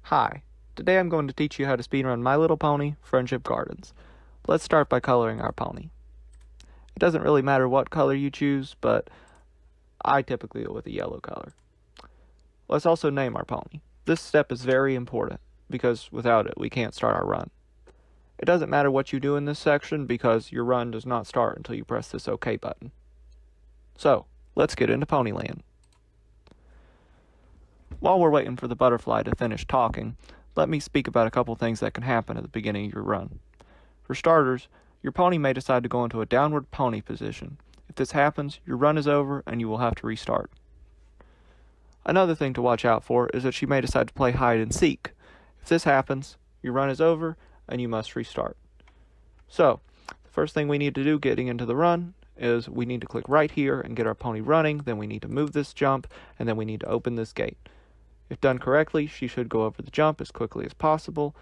Hi, today I'm going to teach you how to speedrun My Little Pony Friendship Gardens. Let's start by coloring our pony. It doesn't really matter what color you choose, but I typically go with a yellow color. Let's also name our pony. This step is very important, because without it we can't start our run. It doesn't matter what you do in this section, because your run does not start until you press this OK button. So, let's get into Ponyland. While we're waiting for the butterfly to finish talking, let me speak about a couple things that can happen at the beginning of your run. For starters, your pony may decide to go into a downward pony position. If this happens, your run is over and you will have to restart. Another thing to watch out for is that she may decide to play hide and seek. If this happens, your run is over and you must restart. So, the first thing we need to do getting into the run is we need to click right here and get our pony running, then we need to move this jump, and then we need to open this gate. If done correctly, she should go over the jump as quickly as possible,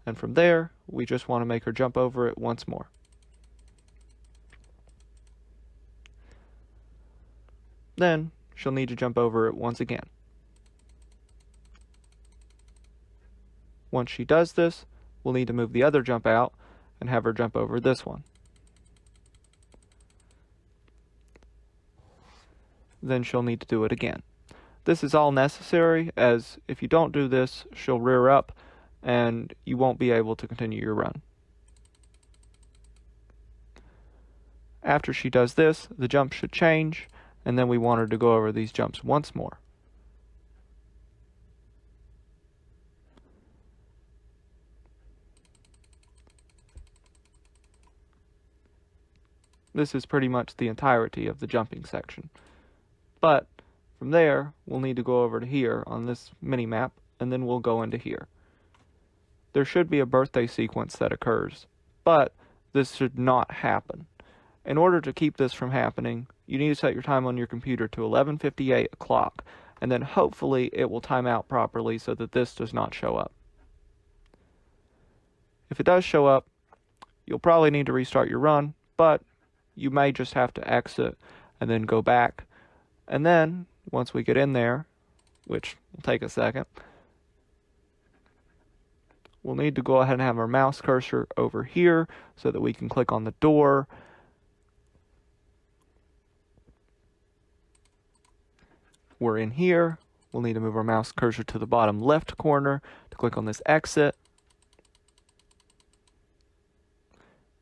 and from there, we just want to make her jump over it once more. Then, she'll need to jump over it once again. Once she does this, we'll need to move the other jump out and have her jump over this one. Then she'll need to do it again. This is all necessary, as if you don't do this, she'll rear up and you won't be able to continue your run. After she does this, the jump should change, and then we want her to go over these jumps once more. This is pretty much the entirety of the jumping section. But from there, we'll need to go over to here on this mini-map, and then we'll go into here. There should be a birthday sequence that occurs, but this should not happen. In order to keep this from happening, you need to set your time on your computer to 11:58 o'clock, and then hopefully it will time out properly so that this does not show up. If it does show up, you'll probably need to restart your run, but you may just have to exit and then go back. And then, once we get in there, which will take a second, we'll need to go ahead and have our mouse cursor over here so that we can click on the door. We're in here. We'll need to move our mouse cursor to the bottom left corner to click on this exit.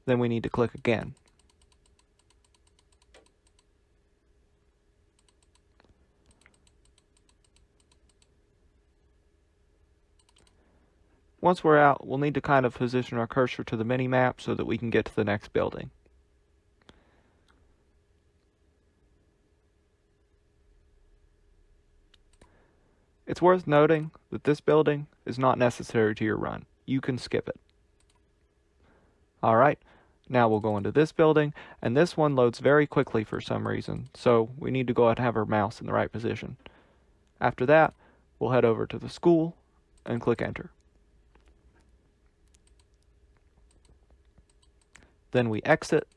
Then we need to click again. Once we're out, we'll need to kind of position our cursor to the mini-map so that we can get to the next building. It's worth noting that this building is not necessary to your run. You can skip it. Alright, now we'll go into this building, and this one loads very quickly for some reason, so we need to go ahead and have our mouse in the right position. After that, we'll head over to the school and click enter. Then we exit.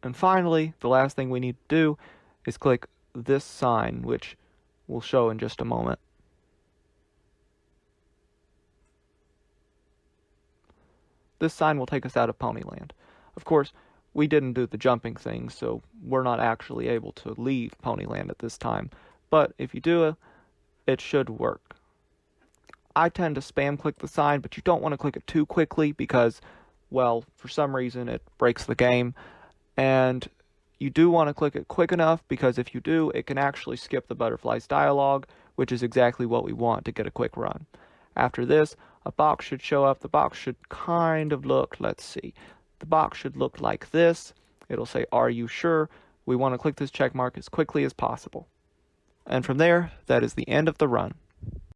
And finally, the last thing we need to do is click this sign, which we'll show in just a moment. This sign will take us out of Ponyland. Of course, we didn't do the jumping thing, so we're not actually able to leave Ponyland at this time. But if you do, it should work. I tend to spam click the sign, but you don't want to click it too quickly because, well, for some reason it breaks the game. And you do want to click it quick enough because if you do, it can actually skip the butterfly's dialogue, which is exactly what we want to get a quick run. After this, a box should show up. The box should kind of look, let's see. The box should look like this. It'll say, "Are you sure?" We want to click this check mark as quickly as possible. And from there, that is the end of the run.